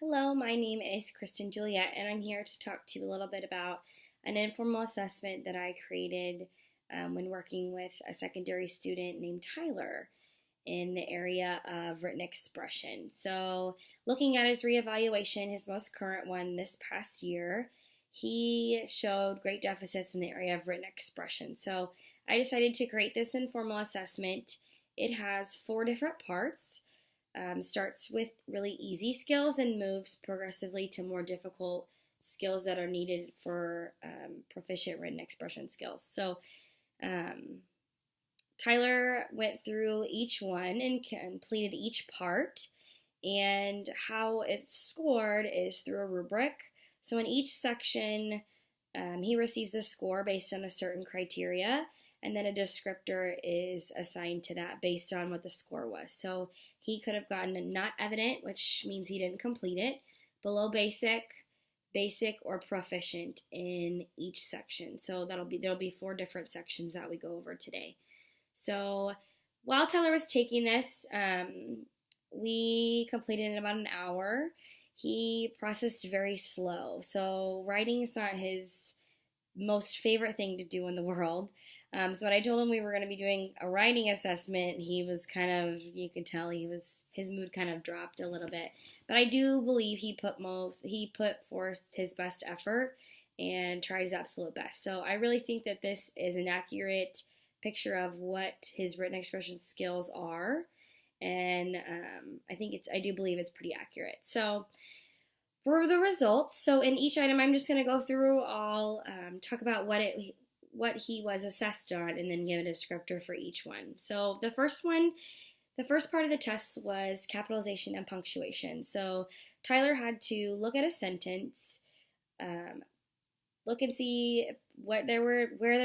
Hello, my name is Kristen Juliet, and I'm here to talk to you a little bit about an informal assessment that I created when working with a secondary student named Tyler in the area of written expression. So, looking at his reevaluation, his most current one this past year, he showed great deficits in the area of written expression. So, I decided to create this informal assessment. It has 4 different parts. Starts with really easy skills and moves progressively to more difficult skills that are needed for proficient written expression skills. So Tyler went through each one and completed each part, and how it's scored is through a rubric. So in each section, he receives a score based on a certain criteria, and then a descriptor is assigned to that based on what the score was. So he could have gotten a not evident, which means he didn't complete it, below basic, basic, or proficient in each section. So there'll be 4 different sections that we go over today. So while Tyler was taking this, we completed in about an hour. He processed very slow. So writing is not his most favorite thing to do in the world. So when I told him we were going to be doing a writing assessment, he was kind of, you could tell his mood kind of dropped a little bit. But I do believe he put forth his best effort and tried his absolute best. So I really think that this is an accurate picture of what his written expression skills are, and I do believe it's pretty accurate. So for the results, so in each item, I'm just going to go through. I'll talk about what he was assessed on, and then give a descriptor for each one. So the first part of the test was capitalization and punctuation. So Tyler had to look at a sentence, look and see where there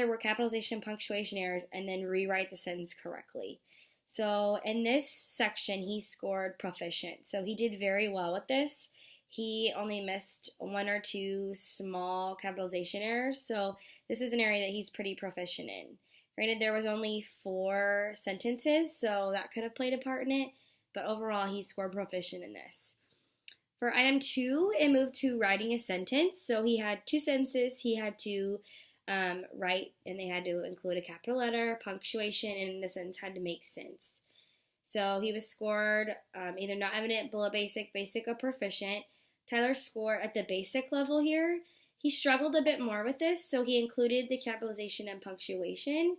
were capitalization and punctuation errors, and then rewrite the sentence correctly. So in this section, he scored proficient. So he did very well with this. He only missed 1 or 2 small capitalization errors, so this is an area that he's pretty proficient in. Granted, there was only 4 sentences, so that could have played a part in it, but overall he scored proficient in this. For item 2, it moved to writing a sentence. So he had 2 sentences he had to write, and they had to include a capital letter, punctuation, and the sentence had to make sense. So he was scored either not evident, below basic, basic, or proficient. Tyler scored at the basic level here. He struggled a bit more with this, so he included the capitalization and punctuation,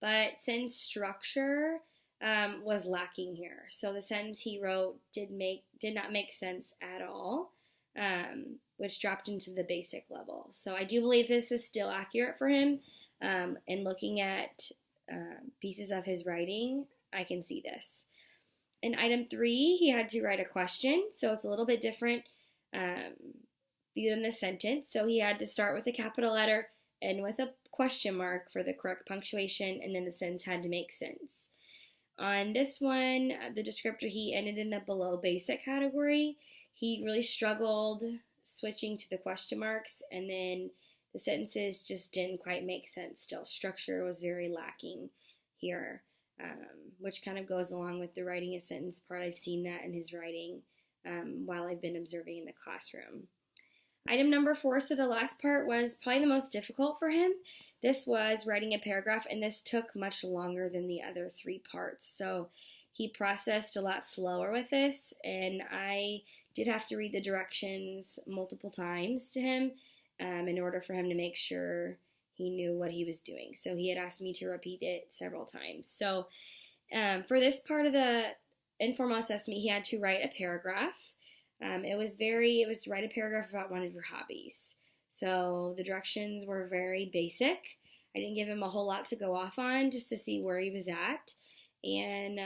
but sentence structure was lacking here. So the sentence he wrote did not make sense at all, which dropped into the basic level. So I do believe this is still accurate for him. And looking at pieces of his writing, I can see this. In item 3, he had to write a question, so it's a little bit different view than the sentence. So he had to start with a capital letter and with a question mark for the correct punctuation, and then the sentence had to make sense. On this one, the descriptor, he ended in the below basic category. He really struggled switching to the question marks, and then the sentences just didn't quite make sense still. Structure was very lacking here, which kind of goes along with the writing a sentence part. I've seen that in his writing while I've been observing in the classroom. Item number 4, so the last part was probably the most difficult for him. This was writing a paragraph, and this took much longer than the other 3 parts. So he processed a lot slower with this, and I did have to read the directions multiple times to him in order for him to make sure he knew what he was doing. So he had asked me to repeat it several times. So for this part of the informal assessment, he had to write a paragraph. It was write a paragraph about one of your hobbies. So the directions were very basic. I didn't give him a whole lot to go off on, just to see where he was at. And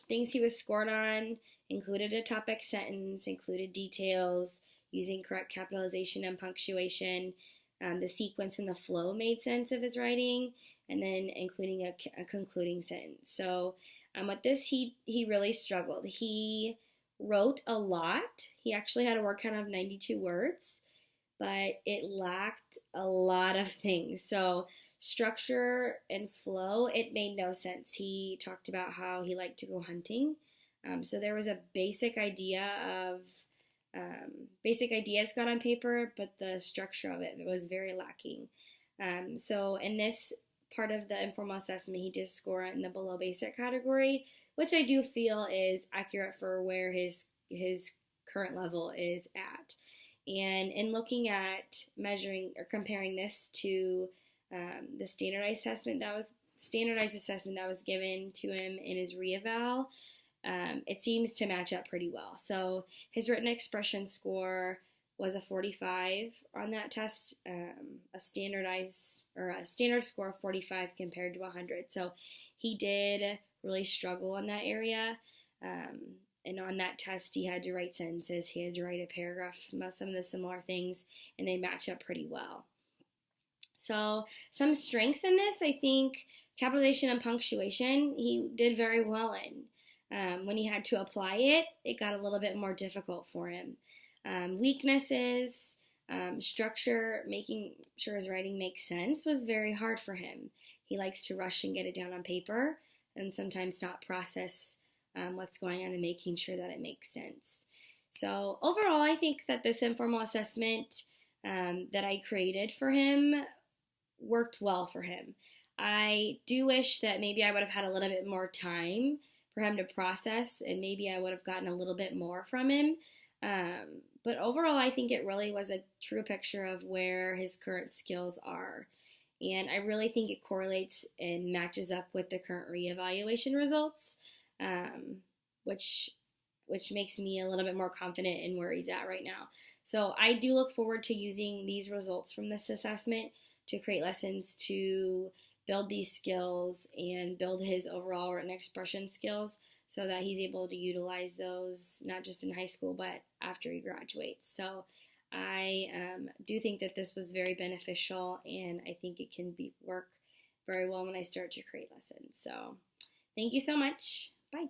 things he was scored on included a topic sentence, included details, using correct capitalization and punctuation. The sequence and the flow made sense of his writing, and then including a concluding sentence. So with this, he really struggled. He wrote a lot. He actually had a word count of 92 words, but it lacked a lot of things. So structure and flow, it made no sense. He talked about how he liked to go hunting. So there was a basic idea of basic ideas got on paper, but the structure of it was very lacking. So in this part of the informal assessment, he did score in the below basic category, which I do feel is accurate for where his current level is at. And in looking at measuring or comparing this to the standardized assessment that was given to him in his reeval, it seems to match up pretty well. So his written expression score was a 45 on that test, a standard score of 45 compared to 100. So he did really struggle in that area. And on that test, he had to write sentences, he had to write a paragraph about some of the similar things, and they match up pretty well. So some strengths in this, I think capitalization and punctuation, he did very well in. When he had to apply it, it got a little bit more difficult for him. Weaknesses, structure, making sure his writing makes sense was very hard for him. He likes to rush and get it down on paper and sometimes not process what's going on and making sure that it makes sense. So overall, I think that this informal assessment that I created for him worked well for him. I do wish that maybe I would have had a little bit more time for him to process, and maybe I would have gotten a little bit more from him. But overall, I think it really was a true picture of where his current skills are. And I really think it correlates and matches up with the current reevaluation results, which makes me a little bit more confident in where he's at right now. So I do look forward to using these results from this assessment to create lessons to build these skills and build his overall written expression skills so that he's able to utilize those not just in high school but after he graduates. So I do think that this was very beneficial, and I think it can work very well when I start to create lessons. So thank you so much. Bye.